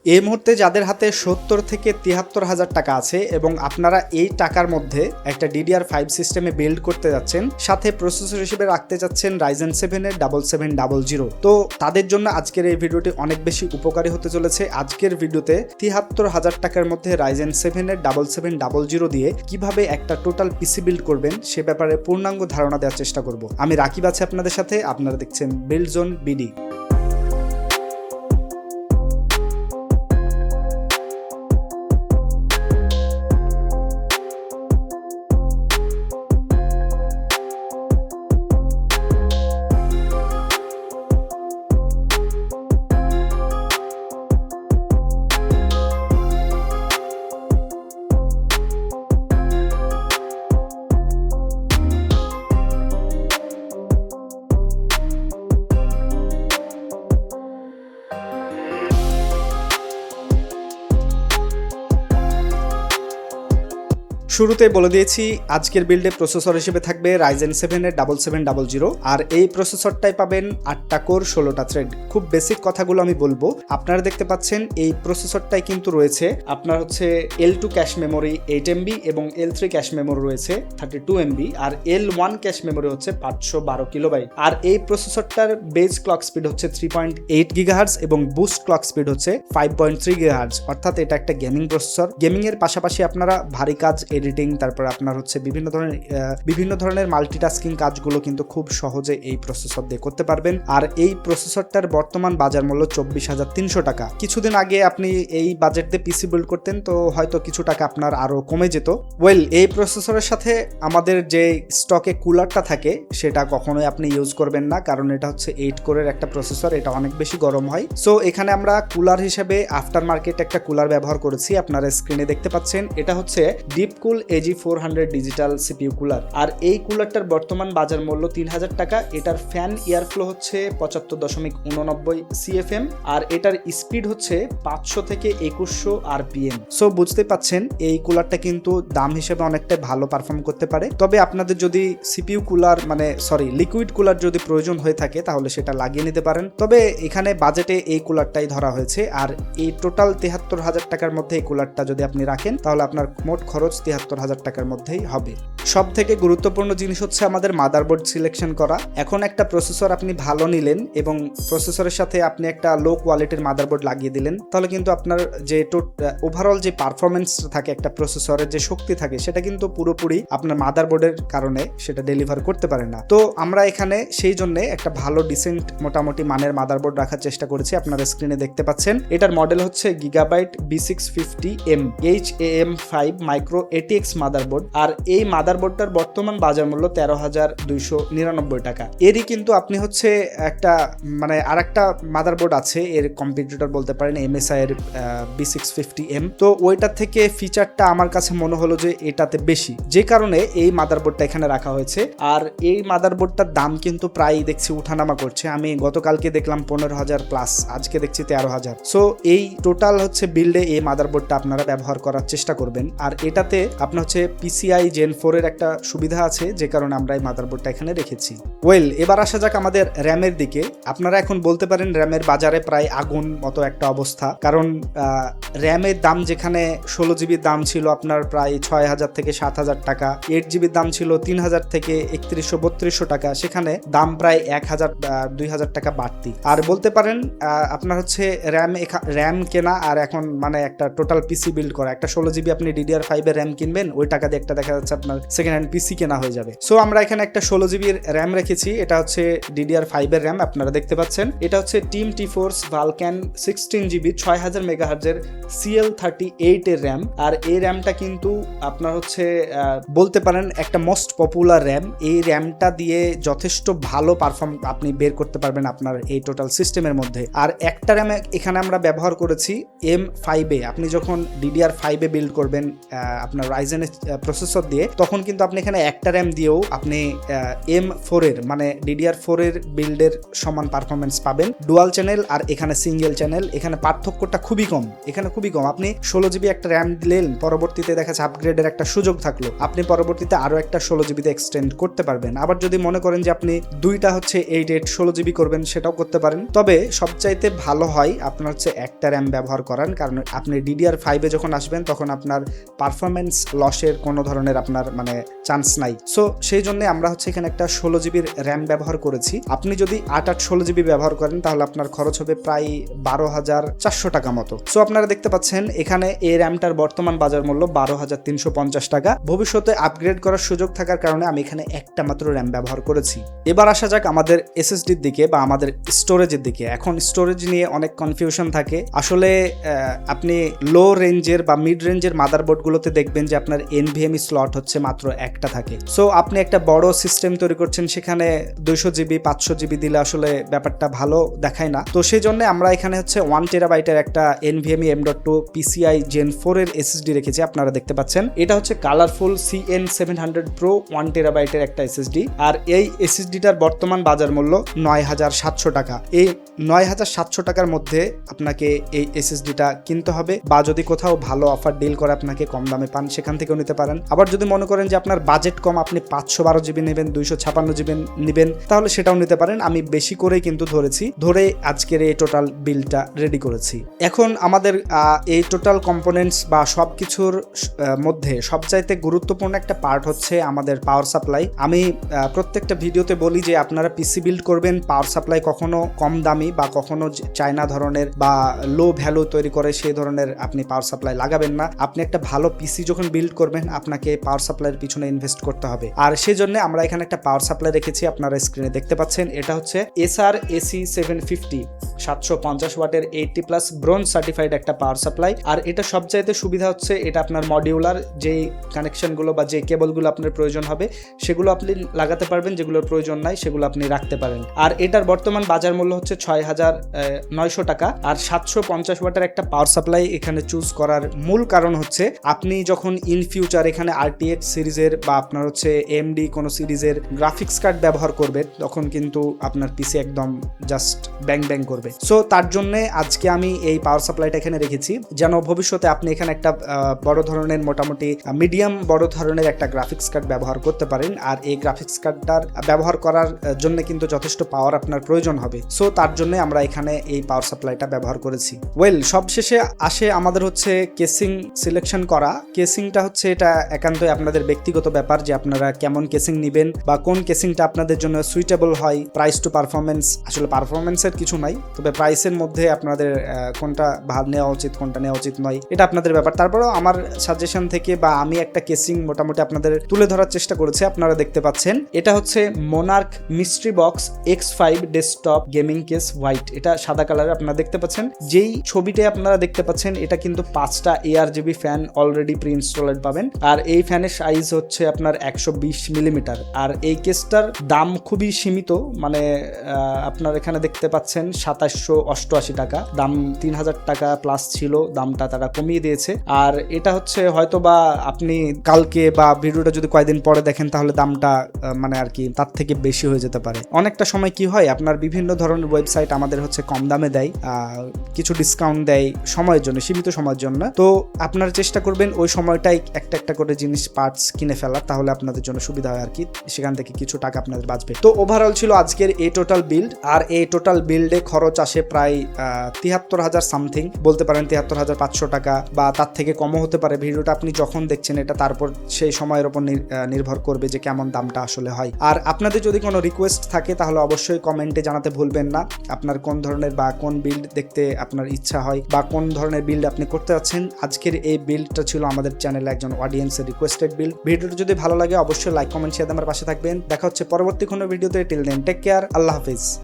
এই মুহূর্তে যাদের হাতে 70 থেকে 73 হাজার টাকা আছে এবং আপনারা এই টাকার মধ্যে একটা DDR5 সিস্টেমে বিল্ড করতে যাচ্ছেন, সাথে প্রসেসর হিসেবে রাখতে যাচ্ছেন Ryzen 7 এর 7700, তো তাদের জন্য আজকের এই ভিডিওটি অনেক বেশি উপকারী হতে চলেছে। আজকের ভিডিওতে 73 হাজার টাকার মধ্যে Ryzen 7 এর 7700 দিয়ে কিভাবে একটা টোটাল পিসি বিল্ড করবেন সে ব্যাপারে পূর্ণাঙ্গ ধারণা দেওয়ার চেষ্টা করব। আমি রাকিব আছি আপনাদের সাথে, আপনারা দেখছেন বিল্ড জোন বিডি। শুরুতে বলে দিয়েছি আজকের বিল্ডে প্রসেসর হিসেবে থাকবে Ryzen 7 এর 7700, আর এই প্রসেসরটাই পাবেন 8টা কোর 16টা থ্রেড। খুব বেসিক কথাগুলো আমি বলবো। আপনারা দেখতে পাচ্ছেন এই প্রসেসরটাই কিন্তু রয়েছে আপনার হচ্ছে L2 ক্যাশ মেমোরি 8MB এবং L3 ক্যাশ মেমোরি রয়েছে 32MB, আর L1 ক্যাশ মেমোরি হচ্ছে 512 কিলোবাইট। আর এই প্রসেসরটার বেস ক্লক স্পিড হচ্ছে 3.8 GHz এবং বুস্ট ক্লক স্পিড হচ্ছে 5.3 GHz, অর্থাৎ এটা একটা গেমিং প্রসেসর। গেমিং এর পাশাপাশি আপনারা ভারী কাজ, এডিটিং, তারপর আপনার হচ্ছে বিভিন্ন ধরনের মাল্টিটাস্কিং কাজগুলো কিন্তু খুব সহজে এই প্রসেসর দিয়ে করতে পারবেন। আর এই প্রসেসরটার বর্তমান বাজার মূল্য 24,300 টাকা। কিছুদিন আগে আপনি এই বাজেট দিয়ে পিসি বিল্ড করতেন তো হয়তো কিছু টাকা আপনার আরো কমে যেত। এই প্রসেসরের সাথে আমাদের যে স্টকে কুলারটা থাকে সেটা কখনোই আপনি ইউজ করবেন না, কারণ এটা হচ্ছে 8 কোরের একটা প্রসেসর, এটা অনেক বেশি গরম হয়। সো এখানে আমরা কুলার হিসেবে আফটার মার্কেট একটা কুলার ব্যবহার করেছি, আপনারা স্ক্রিনে দেখতে পাচ্ছেন। এটা হচ্ছে DeepCool AG400 digital CPU cooler. আর এই কুলারটার বর্তমান বাজার মূল্য 3000 টাকা। এটার ফ্যান এয়ারফ্লো হচ্ছে 75.89 CFM, আর এটার স্পিড হচ্ছে 500 থেকে 2100 RPM। সো বুঝতে পাচ্ছেন এই কুলারটা কিন্তু দাম হিসেবে অনেকটা ভালো পারফর্ম করতে পারে। তবে আপনাদের যদি CPU কুলার লিকুইড কুলার যদি প্রয়োজন হয়ে থাকে তাহলে সেটা লাগিয়ে নিতে পারেন। তবে এখানে বাজেটে এই কুলারটাই ধরা হয়েছে। আর এই টোটাল 73,000 টাকার মধ্যে এই কুলারটা যদি আপনি রাখেন তাহলে আপনার মোট খরচ 73,000 টাকার মধ্যেই হবে। সব থেকে গুরুত্বপূর্ণ জিনিস হচ্ছে আমাদের মাদারবোর্ড সিলেকশন করা। এখন একটা প্রসেসর আপনি ভালো নিলেন এবং প্রসেসরের সাথে আপনি একটা লো কোয়ালিটির মাদারবোর্ড লাগিয়ে দিলেন, তাহলে কিন্তু আপনার যে ওভারঅল যে পারফরমেন্স থাকে একটা প্রসেসরের যে শক্তি থাকে সেটা কিন্তু পুরোপুরি আপনার মাদারবোর্ডের কারণে সেটা ডেলিভার করতে পারে না। তো আমরা এখানে সেই জন্য একটা ভালো ডিসেন্ট মোটামুটি মানের মাদারবোর্ড রাখার চেষ্টা করেছি। আপনারা স্ক্রিনে দেখতে পাচ্ছেন এটার মডেল হচ্ছে Gigabyte B650M HAM5 Micro ATX motherboard. আর এই মাদারবোর্ডটার বর্তমান বাজার মূল্য 13,299 টাকা। এরই কিন্তু আপনি হচ্ছে একটা আর একটা মাদারবোর্ড আছে, এর কম্পিটিটর বলতে পারেন, MSI এর B650M। তো ওইটার থেকে ফিচারটা আমার কাছে মনে হলো যে এটাতে বেশি, যে কারণে এই মাদারবোর্ডটা এখানে রাখা হয়েছে। আর এই মাদারবোর্ডটার দাম কিন্তু প্রায় দেখছি উঠানামা করছে। আমি গতকালকে দেখলাম 15,000 প্লাস, আজকে দেখছি 13,000। সো এই টোটাল হচ্ছে বিল্ডে এই মাদারবোর্ডটা আপনারা ব্যবহার করার চেষ্টা করবেন। আর এটাতে আপনার হচ্ছে PCI Gen 4 এর একটা সুবিধা আছে, যে কারণে আমরা এই মাদারবোর্ডটা এখানে রেখেছি। এবার আসা যাক আমাদের র্যামের দিকে। আপনারা এখন বলতে পারেন র্যামের বাজারে প্রায় আগুন মতো একটা অবস্থা, কারণ র্যামের দাম যেখানে 16GB দাম ছিল আপনার প্রায় 6,000 থেকে 7,000 টাকা, 8GB দাম ছিল 3,000 থেকে 3100-3200 টাকা, সেখানে দাম প্রায় 1,000-2,000 টাকা বাড়তি। আর বলতে পারেন আপনার হচ্ছে র্যাম কেনা আর এখন একটা টোটাল পিসি বিল্ড করা, একটা 16GB আপনি DDR5 এর র্যাম কিনবেন, ওই টাকা দিয়ে একটা দেখা যাচ্ছে আপনার সেকেন্ড হ্যান্ড পিসি কেনা হয়ে যাবে। সো আমরা এখানে একটা 16GB র্যাম রেখেছি, এটা হচ্ছে DDR5 এর র্যাম। আপনারা দেখতে পাচ্ছেন এটা হচ্ছে Team T-Force Vulcan 16GB 6000 MHz এর CL38 এর র্যাম। আর এই র্যামটা কিন্তু আপনার হচ্ছে বলতে পারেন একটা মোস্ট পপুলার র্যাম। এই র্যামটা দিয়ে যথেষ্ট ভালো পারফর্ম আপনি বের করতে পারবেন আপনার এই টোটাল সিস্টেমের মধ্যে। আর একটা র্যাম এখানে আমরা ব্যবহার করেছি M5 এ। আপনি যখন DDR5 এ বিল্ড করবেন আপনার রাইজেনের প্রসেসর দিয়ে, তখন কিন্তু আপনি এখানে একটা র্যাম দিয়েও আপনি M4 এর মানে DDR4 এর বিল্ডের সমান পারফরমেন্স পাবেন। ডুয়াল চ্যানেল আর এখানে সিঙ্গেল চ্যানেল, এখানে পার্থক্যটা খুবই কম, এখানে খুবই কম। আপনি 16GB একটা র্যাম দিলেন, পরবর্তীতে দেখা যাচ্ছে আপগ্রেডের একটা সুযোগ থাকলো, আপনি পরবর্তীতে আরো একটা 16GB এক্সটেন্ড করতে পারবেন। আবার যদি মনে করেন যে আপনি দুইটা হচ্ছে 8 16GB করবেন, সেটাও করতে পারেন। তবে সবচাইতে ভালো হয় আপনার হচ্ছে একটা র্যাম ব্যবহার করান, কারণ আপনি DDR5 যখন আসবেন তখন আপনার পারফরমেন্স লসের কোনো ধরনের আপনার মানে চান্স নাই। সো সেই জন্য আমরা হচ্ছে এখানে একটা 16GB র্যাম ব্যবহার করেছি। আপনি যদি 8 16GB ব্যবহার করেন তাহলে আপনার খরচ হবে প্রায় 12,400 টাকা মতো। সো আপনারা দেখতে পাচ্ছেন এখানে এই র্যামটার বর্তমান বাজার মূল্য 12,350 টাকা। ভবিষ্যতে আপগ্রেড করার সুযোগ থাকার কারণে আমি এখানে একটা মাত্র র্যাম ব্যবহার করেছি। এবার আসা যাক আমাদের SSDর দিকে বা আমাদের স্টোরেজের দিকে। এখন স্টোরেজ নিয়ে অনেক কনফিউশন থাকে। আসলে আপনি লো রেঞ্জের বা মিড রেঞ্জের মাদারবোর্ডগুলোতে দেখবেন যে আপনার NVMe স্লট হচ্ছে মাত্র একটা থাকে। সো আপনি একটা বড় সিস্টেম তৈরি করছেন, সেখানে 200GB 500GB দিলে আসলে ব্যাপারটা ভালো দেখায় না। তো সেই জন্য আমরা এখানে হচ্ছে 1TB একটা NVMe M.2 PCI Gen 4 এর SSD রেখেছি। আপনারা দেখতে পাচ্ছেন এটা হচ্ছে কালারফুল CN700 Pro 1TB এর একটা SSD। আর এই SSDটার বর্তমান বাজার মূল্য 9,700 টাকা। এই 9,700 টাকার মধ্যে আপনাকে এই SSDটা কিনতে হবে, বা যদি কোথাও ভালো অফার ডিল করে আপনাকে কম দামে পান সেখান থেকেও নিতে পারেন। আবার যদি মনে করেন যে আপনার বাজেট কম, আপনি 512GB নেবেন, 256GB নেবেন, তাহলে সেটাও নিতে পারেন। আমি বেশি করেই কিন্তু ধরে আজকের এই টোটাল বিলটা রেডি করেছি। এখন আমাদের এই টোটাল কম্পোনেন্টস বা সব কিছুর মধ্যে সবচাইতে গুরুত্বপূর্ণ একটা পার্ট হচ্ছে আমাদের পাওয়ার সাপ্লাই। আমি প্রত্যেকটা ভিডিওতে বলি যে আপনারা পিসি বিল্ড করবেন, পাওয়ার সাপ্লাই কখনো কম দামি বা কখনো চায়না ধরনের বা লো ভ্যালু তৈরি করে সেই ধরনের আপনি পাওয়ার সাপ্লাই লাগাবেন না। আপনি একটা ভালো পিসি যখন বিল্ড করবেন আপনাকে পাওয়ার সাপ্লাইয়ের পিছনে ইনভেস্ট করতে হবে। আর সেই জন্য আমরা এখানে একটা পাওয়ার সাপ্লাই রেখেছি, আপনারা স্ক্রিনে দেখতে পাচ্ছেন। এটা হচ্ছে SR AC 750 750 ওয়াটের 80+ ব্রোঞ্জ সার্টিফাইড একটা পাওয়ার সাপ্লাই। আর এটা সবচাইতে সুবিধা হচ্ছে এটা আপনার মডিউলার, যেই কানেকশনগুলো বা যে কেবলগুলো আপনার প্রয়োজন হবে সেগুলো আপনি লাগাতে পারবেন, যেগুলোর প্রয়োজন নাই সেগুলো আপনি রাখতে পারেন। আর এটার বর্তমান বাজার মূল্য হচ্ছে 6,900 টাকা। আর 750 ওয়াটের একটা পাওয়ার সাপ্লাই এখানে চুজ করার মূল কারণ হচ্ছে আপনি যখন ইন ফিউচার এখানে RTX সিরিজের বা আপনার হচ্ছে AMD কোনো সিরিজের গ্রাফিক্স কার্ড ব্যবহার করবেন, তখন কিন্তু আপনার পিসি একদম জাস্ট ব্যাং ব্যাং করবে। সো তার জন্য আজকে আমি এই পাওয়ার সাপ্লাইটা এখানে রেখেছি, যেন ভবিষ্যতে আপনি এখানে একটা বড় ধরনের মোটামুটি মিডিয়াম বড় ধরনের একটা গ্রাফিক্স কার্ড ব্যবহার করতে পারেন। আর এই গ্রাফিক্স কার্ডটার ব্যবহার করার জন্য কিন্তু যথেষ্ট পাওয়ার আপনার প্রয়োজন হবে। সো তার জন্য আমরা এখানে এই পাওয়ার সাপ্লাইটা ব্যবহার করেছি। সবশেষে আসে আমাদের হচ্ছে কেসিং সিলেকশন করা। কেসিংটা হচ্ছে এটা একান্তই আপনাদের ব্যক্তিগত ব্যাপার যে আপনারা কেমন কেসিং নেবেন বা কোন কেসিংটা আপনাদের জন্য সুইটেবল হয়। প্রাইস টু পারফরমেন্স, আসলে পারফরমেন্সের কিছু নাই, তবে প্রাইসের মধ্যে আপনাদের কোনটা ভাব নেওয়া উচিত কোনটা নেওয়া উচিত নয় এটা আপনাদের ব্যাপার। তারপরেও আমার সাজেশন থেকে বা আমি একটা কেসিং মোটামুটি আপনাদের তুলে ধরার চেষ্টা করেছি। আপনারা দেখতে পাচ্ছেন এটা হচ্ছে Monarch mystery box X5 desktop gaming case white. এটা সাদা কালারের আপনারা দেখতে পাচ্ছেন। যেই ছবিটা আপনারা দেখতে পাচ্ছেন এটা কিন্তু 5টা ARGB fan already pre installed পাবেন। আর এই ফ্যানের সাইজ হচ্ছে আপনার 120 মিলিমিটার। আর এই কেসটার দাম খুবই সীমিত, মানে আপনার এখানে দেখতে পাচ্ছেন 2788 টাকা, দাম 3000 টাকা প্লাস ছিল, দামটা তারা কমিয়ে দিয়েছে। আর এটা হচ্ছে হয়তো বা আপনি কালকে বা ভিডিওটা যদি কয়েকদিন পরে দেখেন তাহলে দামটা মানে আর কি তার থেকে বেশি হয়ে যেতে পারে। অনেকটা সময় কি হয় আপনার বিভিন্ন ধরনের ওয়েবসাইট আমাদের হচ্ছে কম দামে দেয়, কিছু ডিসকাউন্ট দেয় সময়ের জন্য, সীমিত সময়ের জন্য। তো আপনারা চেষ্টা করবেন ওই সময়টাই একটা একটা করে জিনিস পার্টস কিনে ফেলা, তাহলে আপনাদের জন্য সুবিধা হয় আর কি, সেখান থেকে কিছু টাকা আপনাদের বাঁচবে। তো ওভারঅল ছিল আজকের এই টোটাল বিল্ড। আর এই টোটাল বিল্ডে খরচ আসে প্রায় 73,000 সামথিং, বলতে পারেন 73,500 টাকা বা তার থেকে কমও হতে পারে। ভিডিওটা আপনি যখন দেখছেন এটা তারপর সেই সময়ের উপর নির্ভর করবে যে কেমন দামটা আসলে হয়। আর আপনাদের যদি কোনো রিকোয়েস্ট থাকে তাহলে অবশ্যই কমেন্টে জানাতে ভুলবেন না আপনার কোন ধরনের বা কোন বিল্ড দেখতে আপনার ইচ্ছা হয় বা কোন ধরনের বিল্ড আপনি করতে যাচ্ছেন। আজকের এই বিল্ডটা ছিল আমাদের চ্যানেলে একজন অডিয়েন্সের রিকোয়েস্টেড বিল্ড। ভিডিওটা যদি ভালো লাগে অবশ্যই লাইক কমেন্ট শেয়ার আমার পাশে থাকবেন। দেখা হচ্ছে পরবর্তী কোনো ভিডিওতে। টিল দেন টেক কেয়ার, আল্লাহ হাফিজ।